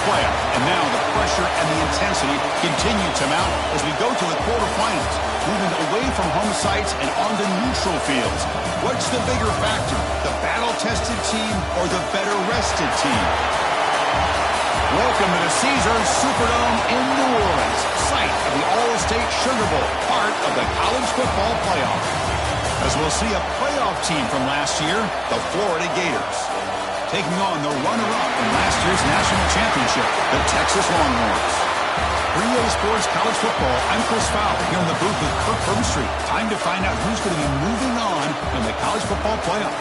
playoff. And now the pressure and the intensity continue to mount as we go to the quarterfinals, moving away from home sites and onto neutral fields. What's the bigger factor, the battle-tested team or the better-rested team? Welcome to the Caesars Superdome in New Orleans, site of the All-State Sugar Bowl, part of the college football playoff. As we'll see a playoff team from last year, the Florida Gators, taking on the runner-up in last year's national championship, the Texas Longhorns. For EA Sports College Football, I'm Chris Fowler here in the booth with Kirk Herbstreit. Time to find out who's going to be moving on in the college football playoff.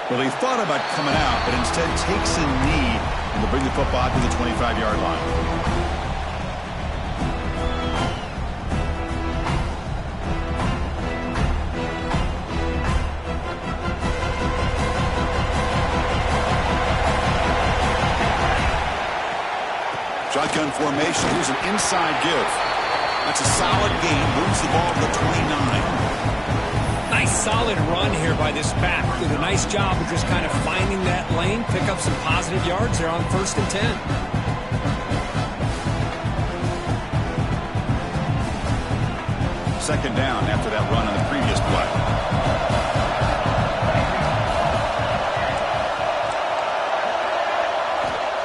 Well, he thought about coming out, but instead takes a knee and will bring the football to the 25-yard line. Shotgun formation. Here's an inside give. That's a solid gain. Moves the ball to the 29. Nice solid run here by this back. Did a nice job of just kind of finding that lane, pick up some positive yards there on 1st and 10. Second down after that run on the previous play.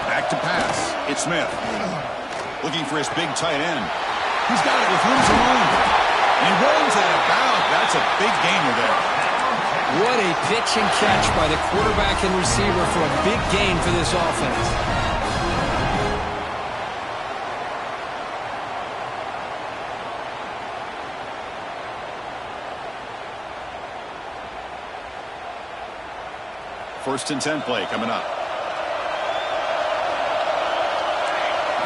Back to pass. It's Smith. Looking for his big tight end. He's got it with room to run. He runs out of bounds. That's a big gainer there. What a pitch and catch by the quarterback and receiver for a big gain for this offense. First and 10 play coming up.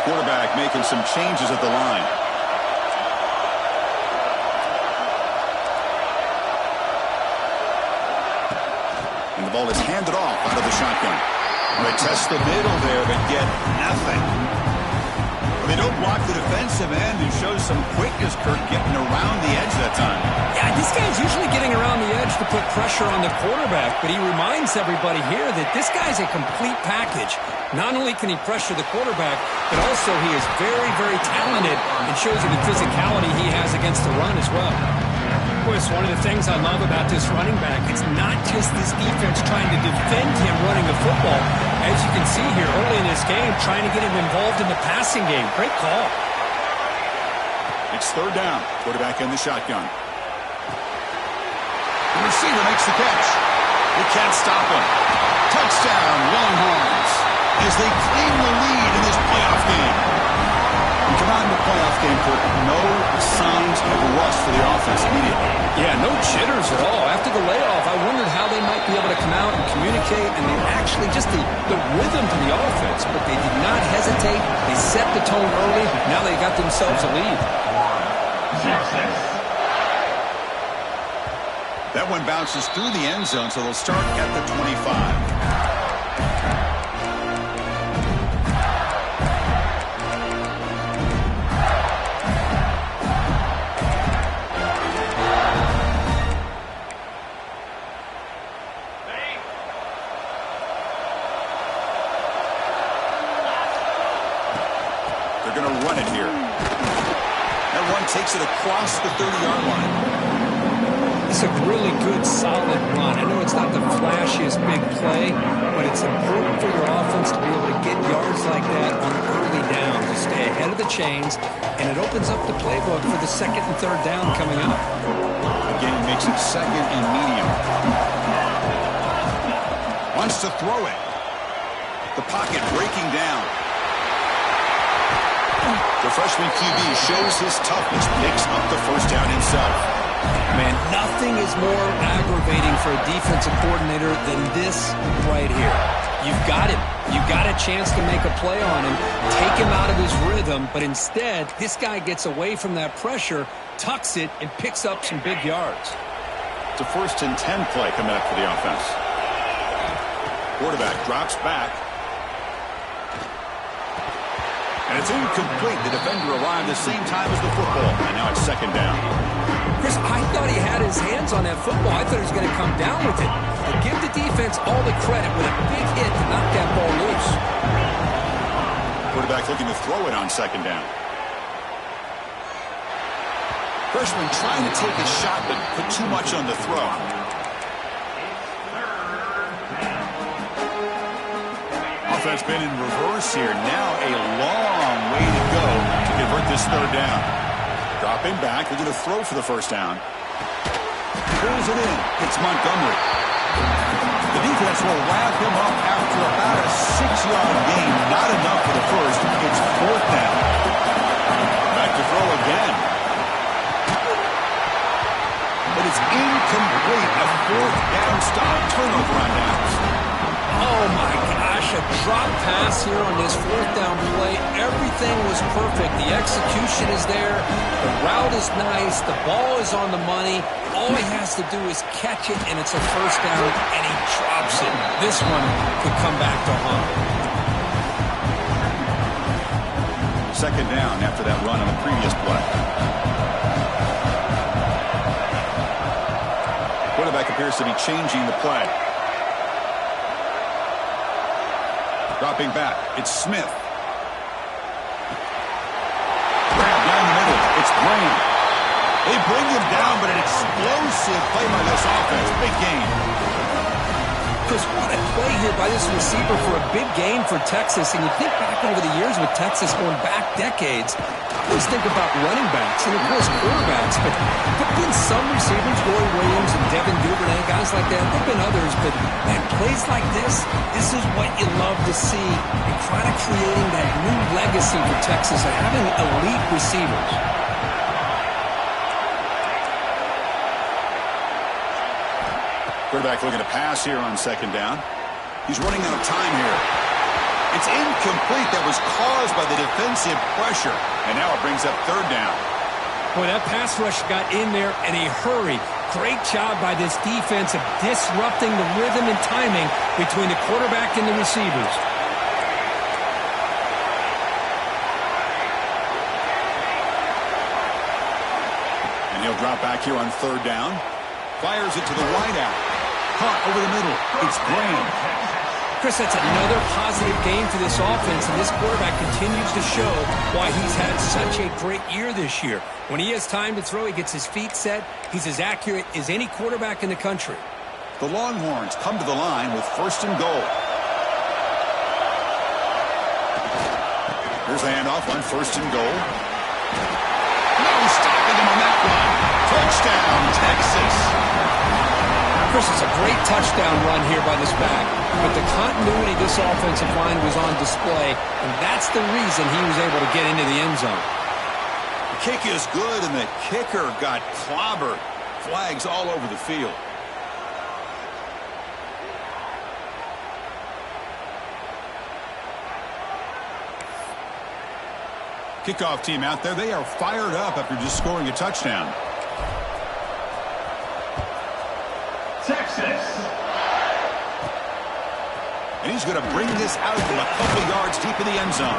Quarterback making some changes at the line. And the ball is handed off out of the shotgun. They test the middle there, but get nothing. They don't block the defensive end, who shows some quickness, Kirk, getting around the edge that time. Yeah, this guy's usually getting around the edge to put pressure on the quarterback, but he reminds everybody here that this guy's a complete package. Not only can he pressure the quarterback, but also he is very, very talented and shows you the physicality he has against the run as well. Of course, one of the things I love about this running back, it's not just this defense trying to defend him running the football. As you can see here early in this game, trying to get him involved in the passing game. Great call. It's third down. Quarterback in the shotgun. The receiver makes the catch. They can't stop him. Touchdown, Longhorns, as they claim the lead in this playoff game. We come out in the playoff game, Kirk, no signs of rust for the offense immediately. Yeah, no jitters at all. After the layoff, I wondered how they might be able to come out and communicate, and they actually just the rhythm to the offense, but they did not hesitate. They set the tone early. Now they got themselves a lead. That one bounces through the end zone, so they'll start at the 25. They're going to run it here. That one takes it across the 30-yard line. It's a really good, solid run. I know it's not the flashiest big play, but it's important for your offense to be able to get yards like that on early down, to stay ahead of the chains, and it opens up the playbook for the second and third down coming up. Again, makes it second and medium. Wants to throw it. The pocket breaking down. The freshman QB shows his toughness, picks up the first down himself. Man, nothing is more aggravating for a defensive coordinator than this right here. You've got him. You've got a chance to make a play on him, take him out of his rhythm, but instead, this guy gets away from that pressure, tucks it, and picks up some big yards. It's a 1st and 10 play coming up for the offense. Quarterback drops back. And it's incomplete. The defender arrived the same time as the football. And now it's 2nd down. Chris, I thought he had his hands on that football. I thought he was going to come down with it. But give the defense all the credit with a big hit to knock that ball loose. Quarterback looking to throw it on 2nd down. Freshman trying to take a shot, but put too much on the throw. Offense been in reverse here. Now a long way to go to convert this 3rd down. Dropping back, they're going to throw for the 1st down. Pulls it in. It's Montgomery. The defense will wrap him up after about a 6-yard gain. Not enough for the first. It's 4th down. Back to throw again. But it's incomplete. A 4th down stop. Turnover on downs. Oh, my gosh, a drop pass here on this 4th down play. Everything was perfect. The execution is there. The route is nice. The ball is on the money. All he has to do is catch it, and it's a 1st down, and he drops it. This one could come back to haunt. 2nd down after that run on the previous play. Quarterback appears to be changing the play. Dropping back, it's Smith. Grab down the middle, it's Blaine. They bring him down, but an explosive play by this offense. Big game. Chris, what a play here by this receiver for a big game for Texas. And you think back over the years with Texas going back decades, I always think about running backs and, of course, quarterbacks. But there have been some receivers, Roy Williams and Devin Duvernay, guys like that. There have been others. But, man, plays like this is what you love to see. And kind of creating that new legacy for Texas of having elite receivers. Quarterback looking to pass here on 2nd down. He's running out of time here. It's incomplete. That was caused by the defensive pressure. And now it brings up 3rd down. Boy, that pass rush got in there in a hurry. Great job by this defense of disrupting the rhythm and timing between the quarterback and the receivers. And he'll drop back here on 3rd down. Fires it to the wideout. Caught over the middle. It's Graham. Chris, that's another positive game for this offense, and this quarterback continues to show why he's had such a great year this year. When he has time to throw, he gets his feet set. He's as accurate as any quarterback in the country. The Longhorns come to the line with 1st and goal. Here's the handoff on 1st and goal. No stopping him on that one. Touchdown, Texas. Chris, it's a great touchdown run here by this back, but the continuity of this offensive line was on display, and that's the reason he was able to get into the end zone. The kick is good, and the kicker got clobbered. Flags all over the field. Kickoff team out there, they are fired up after just scoring a touchdown. Texas. And he's going to bring this out from a couple yards deep in the end zone.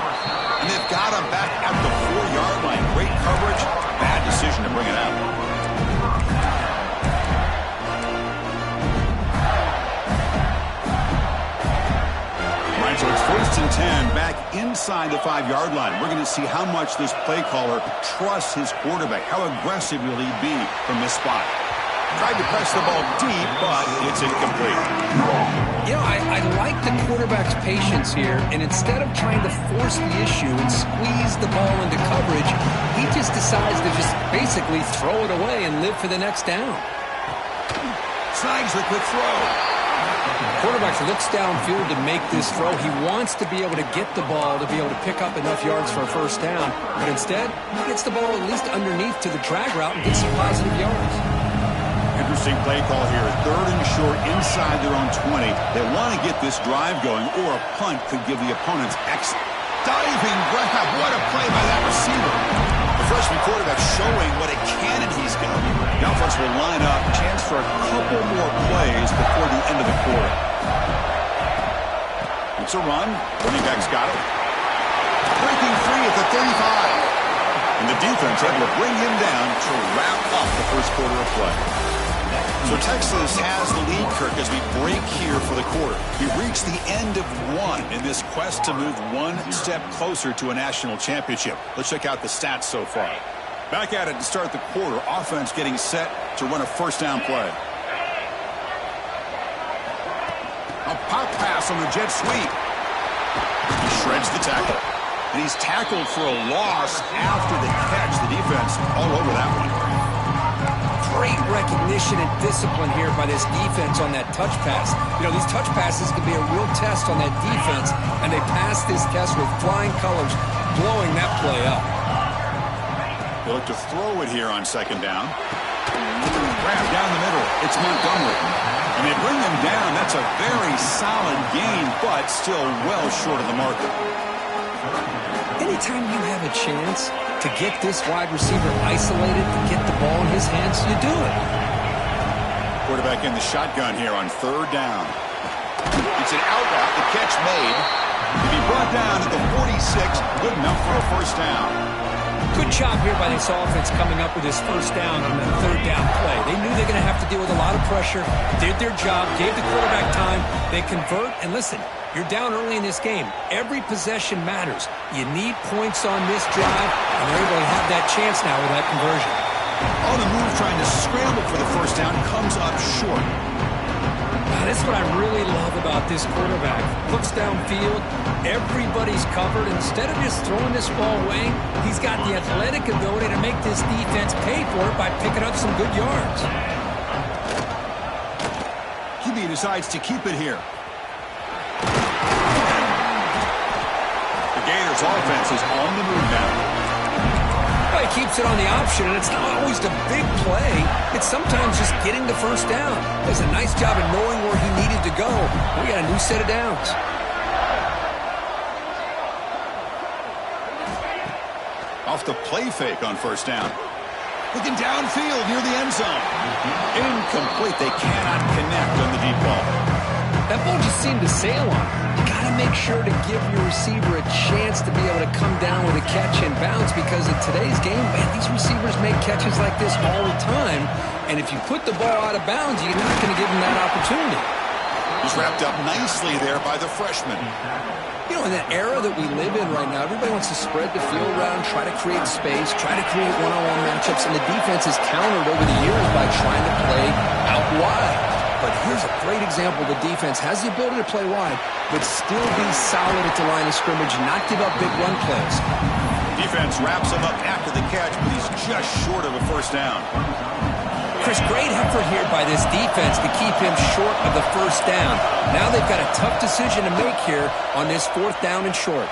And they've got him back at the 4-yard line. Great coverage. Bad decision to bring it out. Right, so it's 1st and 10 back inside the 5-yard line. We're going to see how much this play caller trusts his quarterback. How aggressive will he be from this spot? Tried to press the ball deep, but it's incomplete. You know, I like the quarterback's patience here, and instead of trying to force the issue and squeeze the ball into coverage, he just decides to just basically throw it away and live for the next down. Snags the quick throw. Quarterback looks downfield to make this throw. He wants to be able to get the ball to be able to pick up enough yards for a 1st down, but instead, he gets the ball at least underneath to the drag route and gets some positive yards. Interesting play call here. 3rd and short inside their own 20. They want to get this drive going, or a punt could give the opponents exit. Diving grab. What a play by that receiver. The freshman quarterback showing what a cannon he's got. The offense will line up. Chance for a couple more plays before the end of the quarter. It's a run. Running back's got it. Breaking free at the 35. And the defense able to bring him down to wrap up the first quarter of play. So Texas has the lead, Kirk, as we break here for the quarter. We've reached the end of one in this quest to move one step closer to a national championship. Let's check out the stats so far. Back at it to start the quarter. Offense getting set to run a first down play. A pop pass on the jet sweep. He shreds the tackle. And he's tackled for a loss after the catch. The defense all over that one. Great recognition and discipline here by this defense on that touch pass. You know, these touch passes can be a real test on that defense, and they passed this test with flying colors, blowing that play up. They look to throw it here on 2nd down. Grab down the middle. It's Montgomery. And they bring him down. That's a very solid gain, but still well short of the marker. Anytime you have a chance to get this wide receiver isolated, to get the ball in his hands, you do it. Quarterback in the shotgun here on 3rd down. It's an out route. The catch made. To be brought down at the 46. Good enough for a first down. Good job here by this offense coming up with this first down on that 3rd down play. They knew they're going to have to deal with a lot of pressure, did their job, gave the quarterback time. They convert, and listen, you're down early in this game. Every possession matters. You need points on this drive, and they're able to have that chance now with that conversion. On the move, trying to scramble for the first down, comes up short. Now, this is what I really love about this quarterback. Looks downfield, everybody's covered. Instead of just throwing this ball away, he's got the athletic ability to make this defense pay for it by picking up some good yards. QB decides to keep it here. The Gators offense is on the move now. Well, he keeps it on the option, and it's not always the big play. It's sometimes just getting the first down. Does a nice job of knowing where he needed to go. We got a new set of downs. Off the play fake on first down. Looking downfield near the end zone. Incomplete. They cannot connect on the deep ball. That ball just seemed to sail on. You got to make sure to give your receiver a chance to be able to come down with a catch and bounce, because in today's game, man, these receivers make catches like this all the time. And if you put the ball out of bounds, you're not going to give them that opportunity. He's wrapped up nicely there by the freshman. You know, in that era that we live in right now, everybody wants to spread the field around, try to create space, try to create one-on-one matchups, and the defense has countered over the years by trying to play out wide. But here's a great example. The defense has the ability to play wide, but still be solid at the line of scrimmage, not give up big run plays. Defense wraps him up after the catch, but he's just short of a first down. Chris, great effort here by this defense to keep him short of the first down. Now they've got a tough decision to make here on this 4th down and short.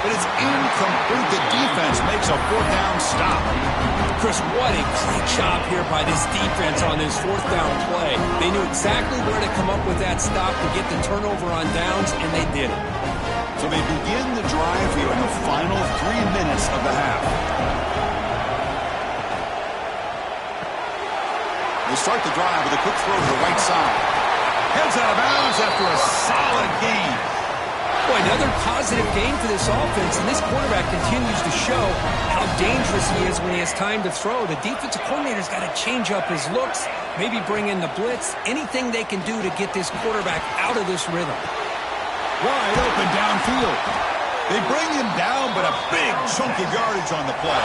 But it's incomplete. The defense makes a 4th down stop. Chris, what a great job here by this defense on this 4th down play. They knew exactly where to come up with that stop to get the turnover on downs, and they did it. So they begin the drive here in the final 3 minutes of the half. They start the drive with a quick throw to the right side. Heads out of bounds after a solid gain. Boy, another positive game for this offense, and this quarterback continues to show how dangerous he is when he has time to throw. The defensive coordinator's got to change up his looks, maybe bring in the blitz, anything they can do to get this quarterback out of this rhythm. Wide open downfield. They bring him down, but a big chunk of yardage on the play.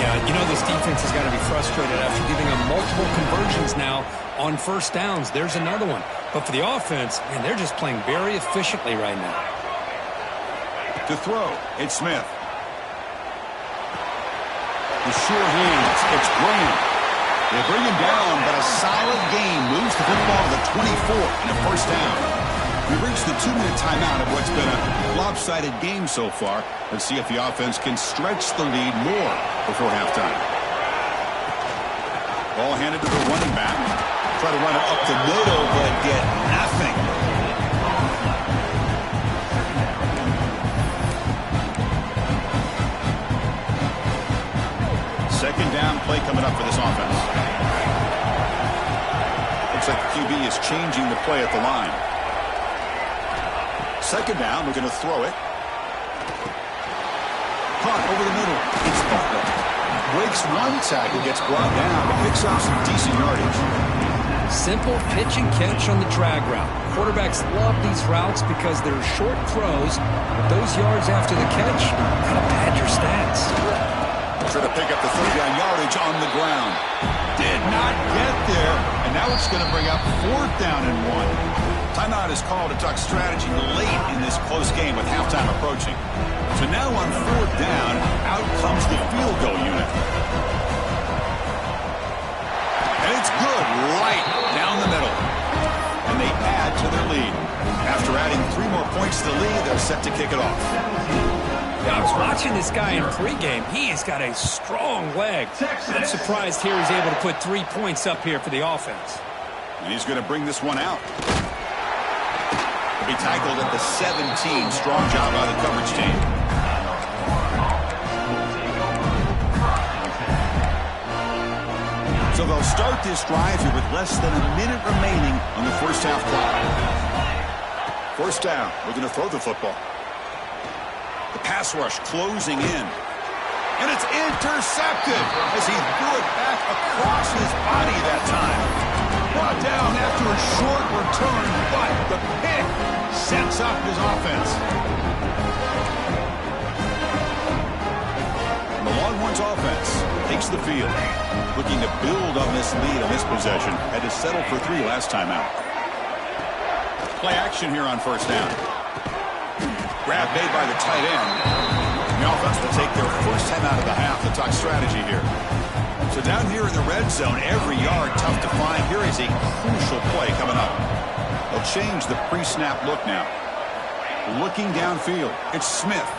Yeah, you know this defense has got to be frustrated after giving them multiple conversions now on first downs. There's another one. But for the offense, man, they're just playing very efficiently right now. To throw, it's Smith. The sure hands, it's Graham. They bring him down, but a solid gain moves the football to the 24 and a first down. We've reached the 2-minute timeout of what's been a lopsided game so far. Let's see if the offense can stretch the lead more before halftime. Ball handed to the running back. Try to run it up the middle, but get nothing. Second down play coming up for this offense. Looks like the QB is changing the play at the line. Second down, we're going to throw it. Caught over the middle. It's Butler. Breaks one tackle, gets brought down, but picks up some decent yardage. Simple pitch and catch on the drag route. Quarterbacks love these routes because they're short throws, but those yards after the catch kind of pad your stats. Try to pick up the third down yardage on the ground. Did not get there, and now it's going to bring up fourth down and 1. Timeout is called to talk strategy late in this close game with halftime approaching. So now on fourth down, out comes the field goal unit. And it's good right down the middle. And they add to their lead. After adding 3 more points to the lead, they're set to kick it off. Yeah, I was watching this guy in pregame. He's got a strong leg. I'm surprised here he's able to put 3 points up here for the offense. And he's going to bring this one out. He tackled at the 17. Strong job by the coverage team. So they'll start this drive here with less than a minute remaining on the first half clock. First down. We're going to throw the football. The pass rush closing in. And it's intercepted as he threw it back across his body that time. Brought down after a short return, but the pick sets up his offense. And the Longhorns offense takes the field, looking to build on this lead on this possession. Had to settle for 3 last time out. Play action here on first down. Grab made by the tight end. The offense will take their first time out of the half to talk strategy here. So down here in the red zone, every yard tough to find. Here is a crucial play coming up. They'll change the pre-snap look now. Looking downfield, it's Smith.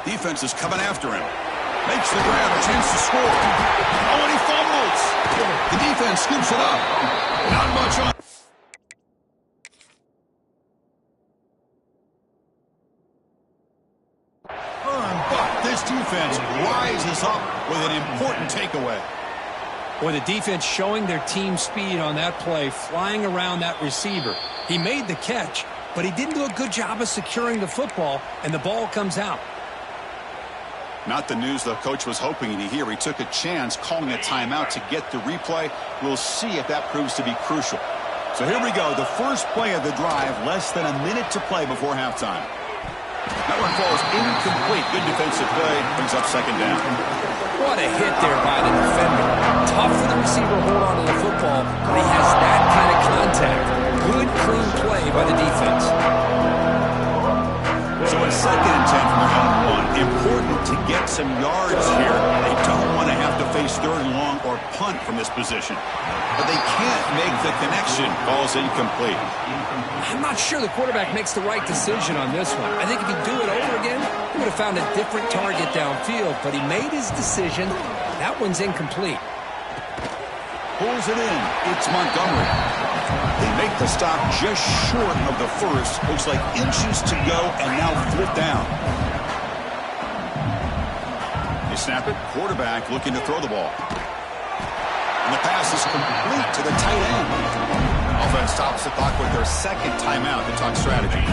Defense is coming after him. Makes the grab, a chance to score. Oh, and he fumbles. The defense scoops it up. Not much on. But this defense rises up with an important takeaway. Boy, the defense showing their team speed on that play, flying around that receiver. He made the catch, but he didn't do a good job of securing the football, and the ball comes out. Not the news the coach was hoping to hear. He took a chance calling a timeout to get the replay. We'll see if that proves to be crucial. So here we go. The first play of the drive, less than a minute to play before halftime. That one falls incomplete. Good defensive play. Brings up second down. What a hit there by the defender. Tough for the receiver to hold on to the football, but he has that kind of contact. Good, clean play by the defense. So it's 2nd and 10 from their own 1. Important to get some yards here. They don't want to have to face 3rd and long or punt from this position. But they can't make the connection. Ball's incomplete. I'm not sure the quarterback makes the right decision on this one. I think if he'd do it over again, he would have found a different target downfield. But he made his decision. That one's incomplete. Pulls it in. It's Montgomery. They make the stop just short of the first. Looks like inches to go, and now 4th down. They snap it. Quarterback looking to throw the ball. And the pass is complete to the tight end. Offense stops the clock with their 2nd timeout to talk strategy.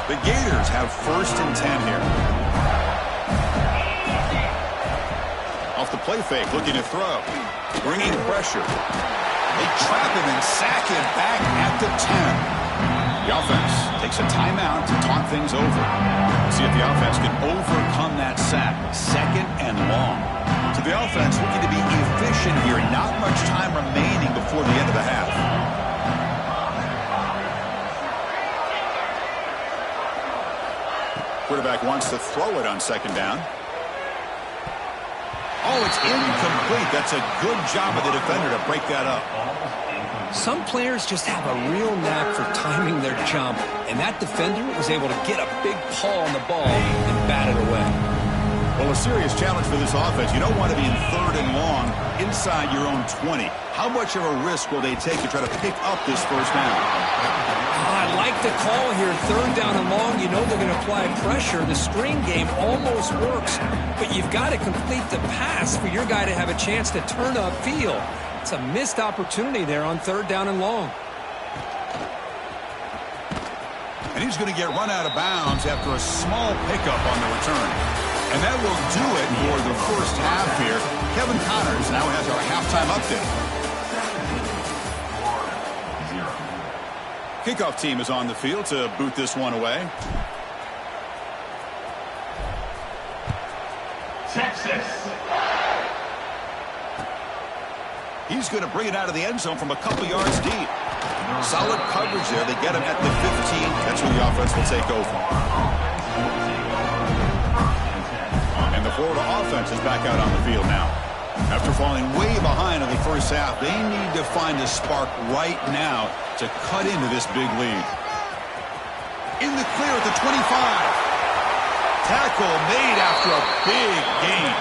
The Gators have 1st and 10 here. Off the play fake, looking to throw. Bringing pressure. They trap him and sack him back at the 10. The offense takes a timeout to talk things over. See if the offense can overcome that sack. 2nd and long. So the offense looking to be efficient here. Not much time remaining before the end of the half. Quarterback wants to throw it on 2nd down. Oh, it's incomplete. That's a good job of the defender to break that up. Some players just have a real knack for timing their jump, and that defender was able to get a big paw on the ball and bat it away. Well, a serious challenge for this offense. You don't want to be in 3rd and long inside your own 20. How much of a risk will they take to try to pick up this first down? I like the call here. 3rd down and long. You know they're going to apply pressure. The screen game almost works, but you've got to complete the pass for your guy to have a chance to turn upfield. It's a missed opportunity there on 3rd down and long. And he's going to get run out of bounds after a small pickup on the return. And that will do it for the first half here. Kevin Connors now has our halftime update. Kickoff team is on the field to boot this one away. Texas. He's going to bring it out of the end zone from a couple yards deep. Solid coverage there. They get him at the 15. That's where the offense will take over. And the Florida offense is back out on the field now. After falling way behind in the first half, they need to find a spark right now to cut into this big lead. In the clear at the 25. Tackle made after a big gain.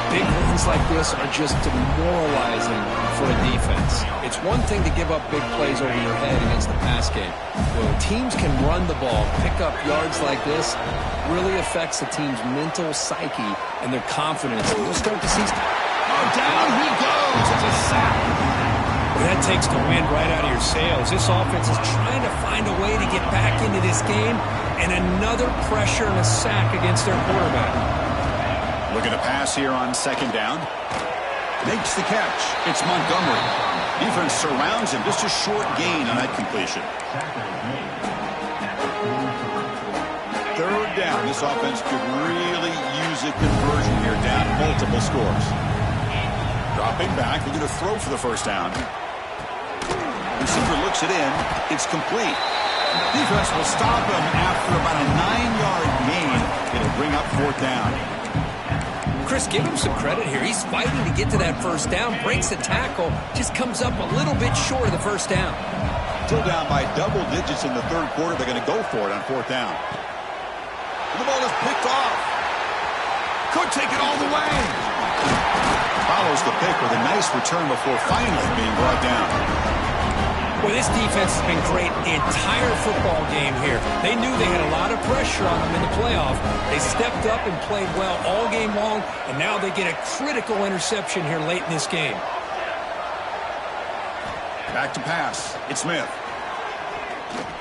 Big runs like this are just demoralizing for a defense. It's one thing to give up big plays over your head against the pass game. When teams can run the ball, pick up yards like this, really affects the team's mental psyche and their confidence. You'll start to see... Oh, down he goes. It's a sack. Well, that takes the wind right out of your sails. This offense is trying to find a way to get back into this game, and another pressure and a sack against their quarterback. Looking to pass here on 2nd down. Makes the catch. It's Montgomery. Defense surrounds him. Just a short gain on that completion. 3rd down. This offense could really use a conversion here, down multiple scores. Dropping back. They're going to throw for the first down. Receiver looks it in. It's complete. Defense will stop him after about a 9-yard gain. It'll bring up 4th down. Chris, give him some credit here. He's fighting to get to that first down, breaks the tackle, just comes up a little bit short of the first down. Still down by double digits in the 3rd quarter. They're going to go for it on 4th down. And the ball is picked off. Could take it all the way. Follows the pick with a nice return before finally being brought down. Well, this defense has been great the entire football game here. They knew they had a lot of pressure on them in the playoff. They stepped up and played well all game long, and now they get a critical interception here late in this game. Back to pass. It's Smith.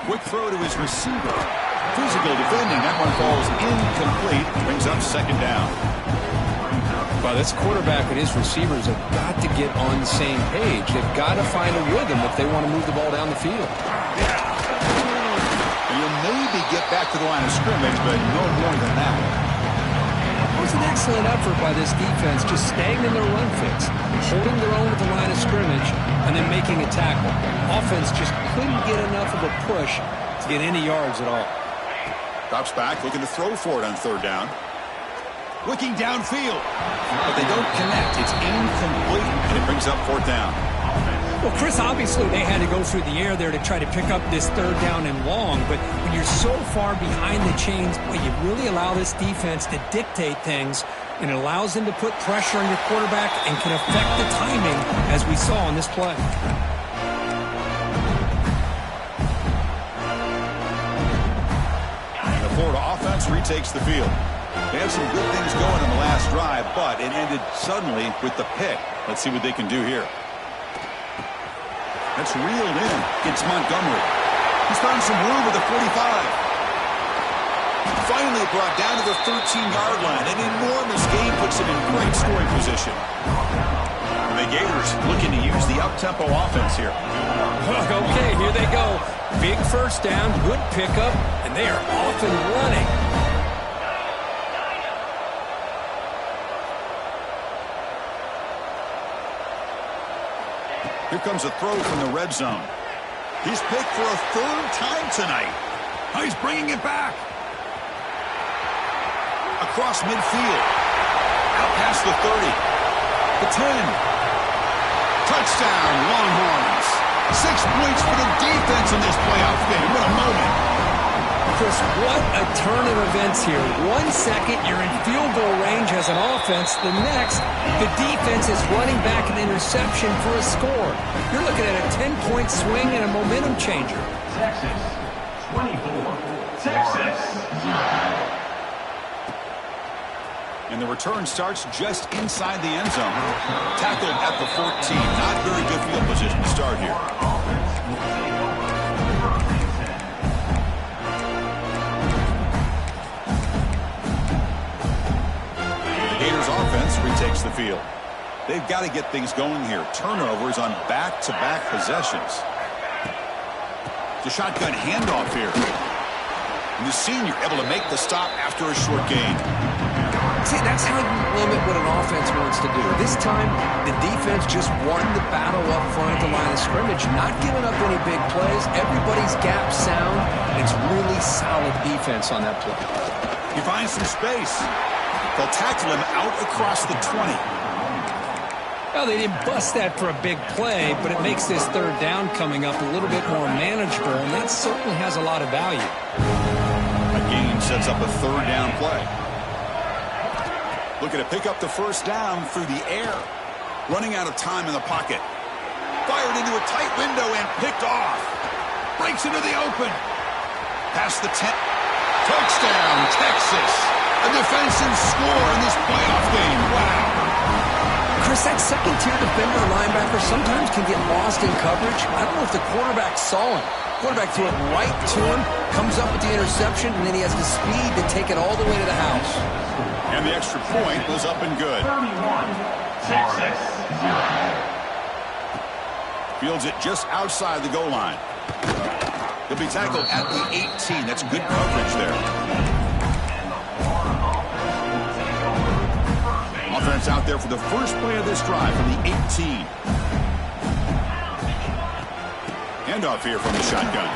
Quick throw to his receiver. Physical defending. That one falls incomplete. Brings up 2nd down. Well, this quarterback and his receivers have got to get on the same page. They've got to find a rhythm if they want to move the ball down the field. And you'll maybe get back to the line of scrimmage, but no more than that. It was an excellent effort by this defense, just staying in their run fix, holding their own at the line of scrimmage, and then making a tackle. Offense just couldn't get enough of a push to get any yards at all. Drops back, looking to throw for it on 3rd down. Looking downfield, but they don't connect. It's incomplete, and it brings up 4th down. Well, Chris, obviously they had to go through the air there to try to pick up this 3rd down and long, but when you're so far behind the chains, well, you really allow this defense to dictate things, and it allows them to put pressure on your quarterback and can affect the timing, as we saw on this play. And the Florida offense retakes the field. They had some good things going in the last drive, but it ended suddenly with the pick. Let's see what they can do here. That's reeled in. It's Montgomery. He's found some room with the 45. Finally brought down to the 13-yard line. An enormous gain puts him in great scoring position. And the Gators looking to use the up-tempo offense here. Okay, here they go. Big first down, good pickup, and they are off and running. Here comes a throw from the red zone. He's picked for a 3rd time tonight. Oh, he's bringing it back. Across midfield. Out past the 30. The 10. Touchdown, Longhorns. 6 points for the defense in this playoff game. What a moment. Chris, what a turn of events here. 1 second, you're in field goal range as an offense. The next, the defense is running back an interception for a score. You're looking at a 10-point swing and a momentum changer. Texas, 24. Texas, 0. And the return starts just inside the end zone. Tackled at the 14. Not very good field position to start here. The Gators offense retakes the field. They've got to get things going here. Turnovers on back-to-back possessions. The shotgun handoff here. And the senior able to make the stop after a short gain. See, that's how you limit what an offense wants to do. This time, the defense just won the battle up front at the line of scrimmage, not giving up any big plays. Everybody's gap sound. It's really solid defense on that play. He finds some space. They'll tackle him out across the 20. Well, they didn't bust that for a big play, but it makes this third down coming up a little bit more manageable, and that certainly has a lot of value. A gain sets up a third down play. Looking to pick up the first down through the air. Running out of time in the pocket. Fired into a tight window and picked off. Breaks into the open. Past the 10. Touchdown, Texas. A defensive score in this playoff game. Wow. Chris, that second-tier defender linebacker sometimes can get lost in coverage. I don't know if the quarterback saw him. Quarterback threw it right to him, comes up with the interception, and then he has the speed to take it all the way to the house. And the extra point was up and good. 31, Texas, 0. Fields it just outside the goal line. He'll be tackled at the 18. That's good coverage there. Offense out there for the first play of this drive from the 18. Handoff here from the shotgun.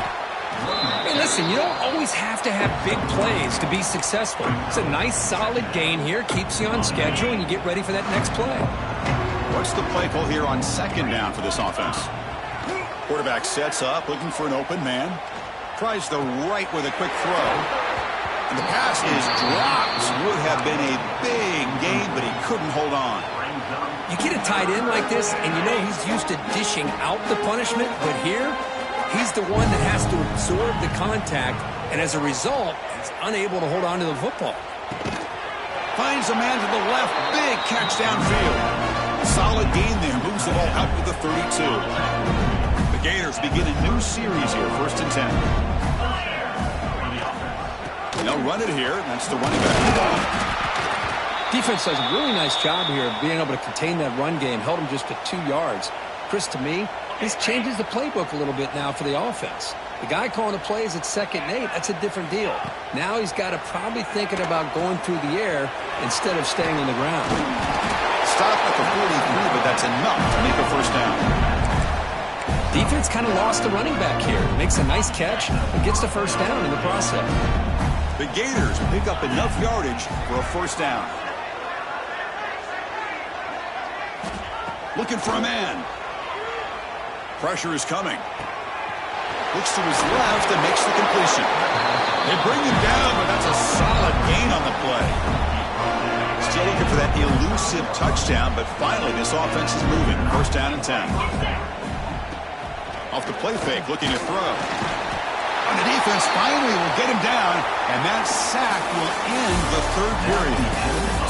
Hey, listen, you don't always have to have big plays to be successful. It's a nice, solid gain here. Keeps you on schedule, and you get ready for that next play. What's the play call here on second down for this offense? Quarterback sets up, looking for an open man. Tries the right with a quick throw. And the pass is dropped. Would have been a big gain, but he couldn't hold on. You get a tight end like this, and you know he's used to dishing out the punishment, but here, he's the one that has to absorb the contact, and as a result, he's unable to hold on to the football. Finds a man to the left. Big catch downfield. Solid gain there. Moves the ball out to the 32. The Gators begin a new series here. 1st and 10. They'll run it here. That's the running back. Defense does a really nice job here of being able to contain that run game. Held him just to 2 yards. Chris, to me, this changes the playbook a little bit now for the offense. The guy calling the plays at 2nd and 8, that's a different deal. Now he's got to probably thinking about going through the air instead of staying on the ground. Stop at the 43, but that's enough to make a first down. Defense kind of lost the running back here. Makes a nice catch and gets the first down in the process. The Gators pick up enough yardage for a first down. Looking for a man. Pressure is coming. Looks to his left and makes the completion. They bring him down, but that's a solid gain on the play. Still looking for that elusive touchdown, but finally this offense is moving. 1st down and 10. Off the play fake, looking to throw. And the defense finally will get him down, and that sack will end the 3rd period.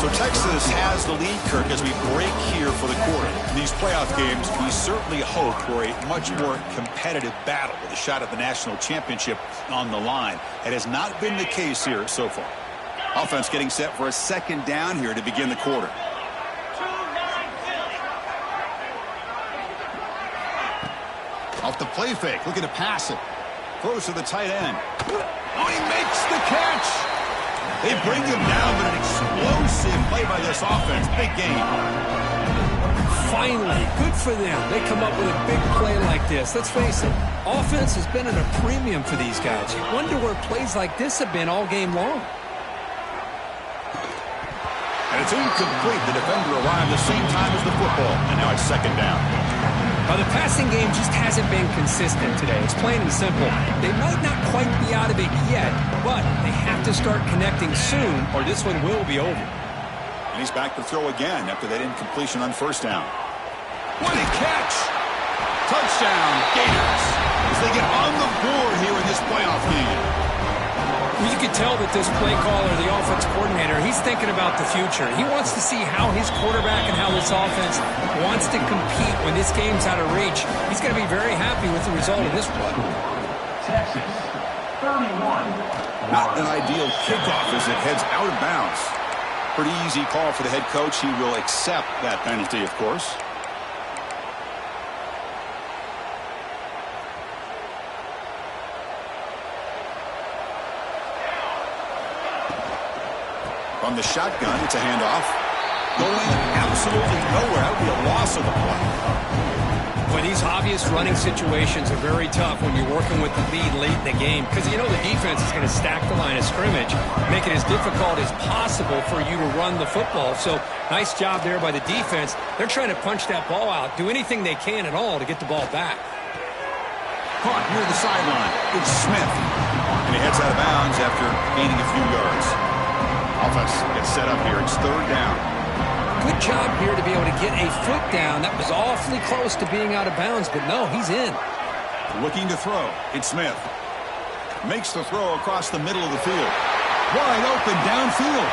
So Texas has the lead, Kirk, as we break here for the quarter. In these playoff games, we certainly hope for a much more competitive battle with a shot at the national championship on the line. It has not been the case here so far. Offense getting set for a 2nd down here to begin the quarter. Off the play fake, looking to pass it. Throws to the tight end. Oh, he makes the catch. They bring him down, but an explosive play by this offense. Big game. Finally, good for them. They come up with a big play like this. Let's face it, offense has been at a premium for these guys. You wonder where plays like this have been all game long. And it's incomplete. The defender arrived the same time as the football. And now it's 2nd down. The passing game just hasn't been consistent today. It's plain and simple. They might not quite be out of it yet, but they have to start connecting soon or this one will be over. And he's back to throw again after that incompletion on first down. What a catch! Touchdown, Gators, as they get on the board here in this playoff game. Well, you can tell that this play caller, the offense coordinator, he's thinking about the future. He wants to see how his quarterback and how this offense wants to compete when this game's out of reach. He's going to be very happy with the result of this play. Texas, 31. Not an ideal kickoff as it heads out of bounds. Pretty easy call for the head coach. He will accept that penalty, of course. From the shotgun, it's a handoff. Going absolutely nowhere. That would be a loss of the play. Well, these obvious running situations are very tough when you're working with the lead late in the game because you know the defense is going to stack the line of scrimmage, make it as difficult as possible for you to run the football. So nice job there by the defense. They're trying to punch that ball out, do anything they can at all to get the ball back. Caught near the sideline. It's Smith. And he heads out of bounds after gaining a few yards. Offense gets set up here. It's third down. Good job here to be able to get a foot down. That was awfully close to being out of bounds, but no, he's in. Looking to throw. It's Smith. Makes the throw across the middle of the field. Wide open downfield.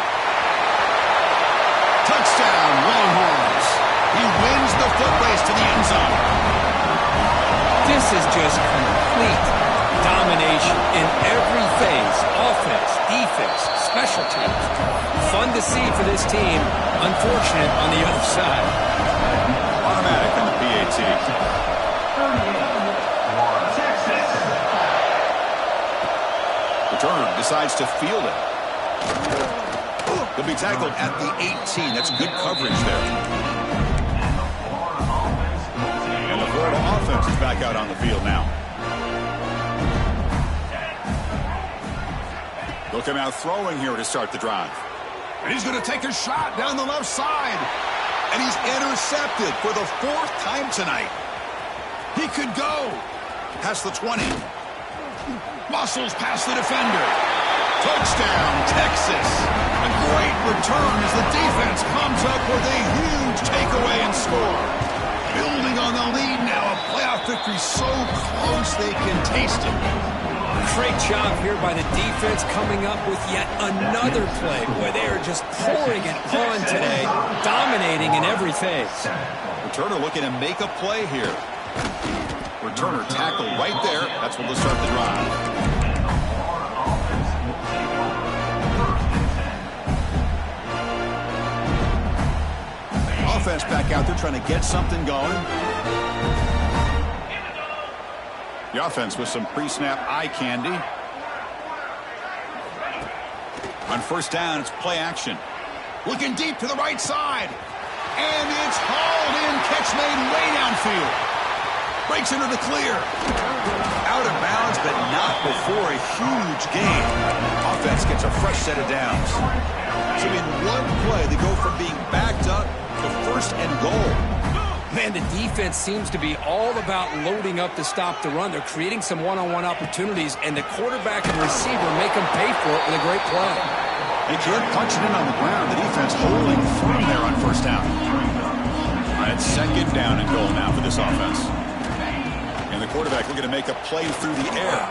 Touchdown, Longhorns. He wins the foot race to the end zone. This is just complete domination in every phase. Offense, defense, special teams. Fun to see for this team. Unfortunate on the other side. Automatic on the PAT. 38. Texas. Returner decides to field it. He'll be tackled at the 18. That's good coverage there. And the Florida offense is back out on the field now. They'll come out throwing here to start the drive. And he's going to take a shot down the left side. And he's intercepted for the fourth time tonight. He could go past the 20. Muscles past the defender. Touchdown, Texas. A great return as the defense comes up with a huge takeaway and score. Building on the lead now. A playoff victory so close they can taste it. Great job here by the defense coming up with yet another play where they are just pouring it on today, dominating in every phase. Returner looking to make a play here. Returner tackled right there. That's when they'll start the drive. Offense back out there trying to get something going. The offense with some pre-snap eye candy. On first down, it's play action. Looking deep to the right side. And it's hauled in. Catch made way downfield. Breaks into the clear. Out of bounds, but not before a huge gain. Offense gets a fresh set of downs. So in one play, they go from being backed up to first and goal. Man, the defense seems to be all about loading up to stop the run. They're creating some one-on-one opportunities, and the quarterback and receiver make them pay for it with a great play. They can't punch it in on the ground. The defense holding firm there on first down. It's second down and goal now for this offense. And the quarterback looking to make a play through the air.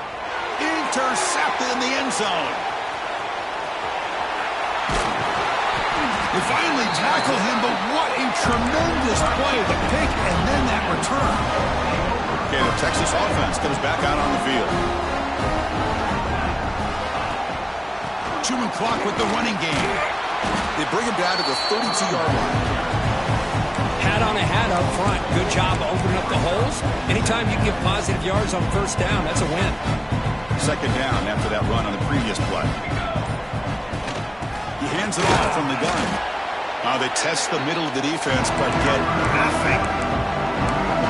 Intercepted in the end zone. They finally tackle him, but what a tremendous play. The pick and then that return. Okay, the Texas offense comes back out on the field. Chewing clock with the running game. They bring him down to the 32-yard line. Hat on a hat up front. Good job opening up the holes. Anytime you can get positive yards on first down, that's a win. Second down after that run on the previous play. He hands it off from the gun. They test the middle of the defense, but get nothing.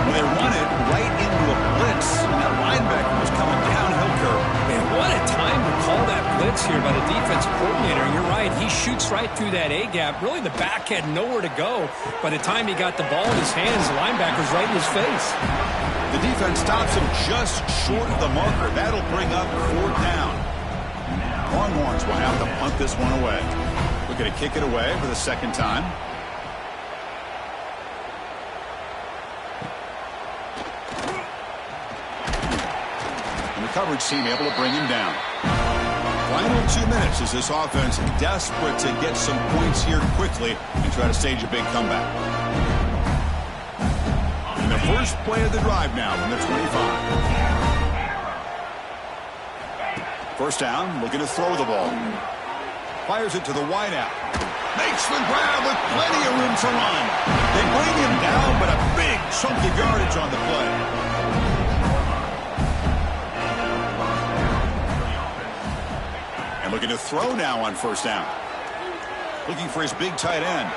Well, they run it right into a blitz, and that linebacker was coming downhill curve. Man, what a time to call that blitz here by the defense coordinator. You're right. right. He shoots right through that A-gap. Really, the back had nowhere to go. By the time he got the ball in his hands, the linebacker's right in his face. The defense stops him just short of the marker. That'll bring up 4th down. Longhorns will have to punt this one away. We're going to kick it away for the second time. And the coverage team able to bring him down. Final 2 minutes as this offense desperate to get some points here quickly and try to stage a big comeback. And the first play of the drive now from the 25. First down, looking to throw the ball. Fires it to the wideout. Makes the grab with plenty of room to run. They bring him down, but a big chunk of yardage on the play. And looking to throw now on first down. Looking for his big tight end.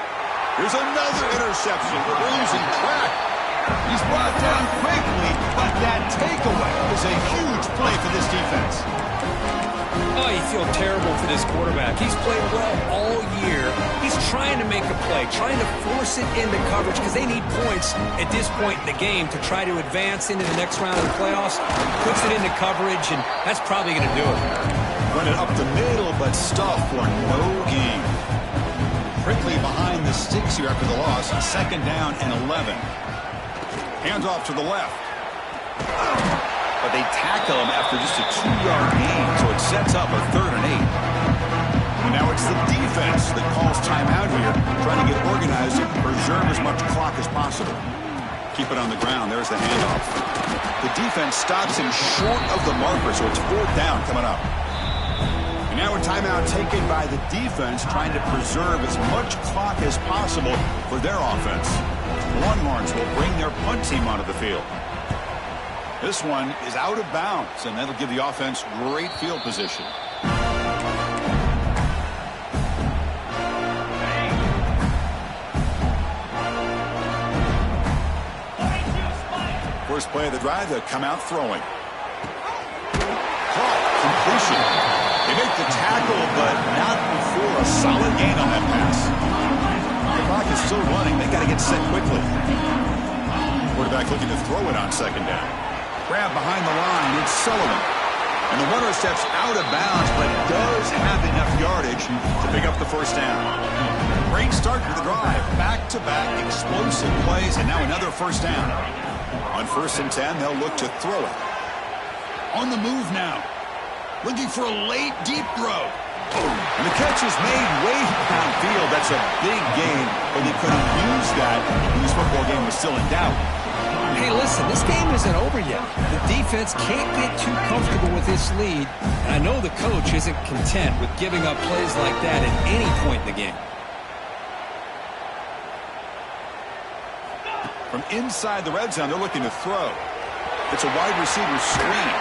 Here's another interception. We're losing track. He's brought down quickly, but that takeaway is a huge play for this defense. Oh, you feel terrible for this quarterback. He's played well all year. He's trying to make a play, trying to force it into coverage because they need points at this point in the game to try to advance into the next round of the playoffs. Puts it into coverage, and that's probably going to do it. Run it up the middle, but stuff for no gain. Prickly behind the sticks here after the loss. 2nd down and 11. Hands off to the left. But they tackle him after just a 2-yard gain, so it sets up a 3rd and 8. And now it's the defense that calls timeout here, trying to get organized and preserve as much clock as possible. Keep it on the ground. There's the handoff. The defense stops him short of the marker, so it's 4th down coming up. And now a timeout taken by the defense, trying to preserve as much clock as possible for their offense. Longhorns will bring their punt team onto the field. This one is out of bounds, and that'll give the offense great field position. First play of the drive, they'll come out throwing. Caught, completion. They make the tackle, but not before a solid gain on that pass. The clock is still running. They got to get set quickly. Quarterback looking to throw it on 2nd down. Grab behind the line, it's Sullivan. And the runner steps out of bounds, but does have enough yardage to pick up the first down. Great start to the drive. Back-to-back explosive plays, and now another first down. On 1st and 10, they'll look to throw it. On the move now. Looking for a late, deep throw. And the catch is made way downfield. That's a big gain, but they couldn't use that when this football game was still in doubt. Hey, listen, this game isn't over yet. The defense can't get too comfortable with this lead, and I know the coach isn't content with giving up plays like that at any point in the game. From inside the red zone, they're looking to throw. It's a wide receiver screen.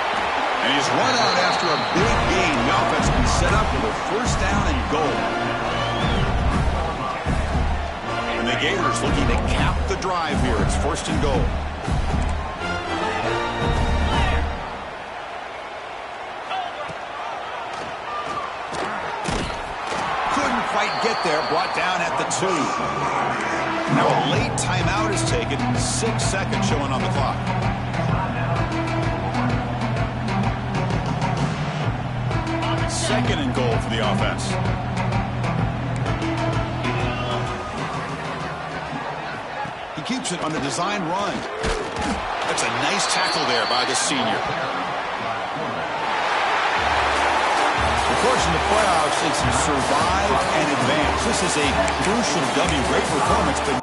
And he's run out after a big gain. The offense will be set up with a first down and goal. And the Gators looking to cap the drive here. It's 1st and goal. Couldn't quite get there. Brought down at the 2. Now a late timeout is taken. 6 seconds showing on the clock. 2nd and goal for the offense. He keeps it on the design run. That's a nice tackle there by the senior. Of course, in the playoffs, it's survive and advance. This is a crucial W. Great performance, but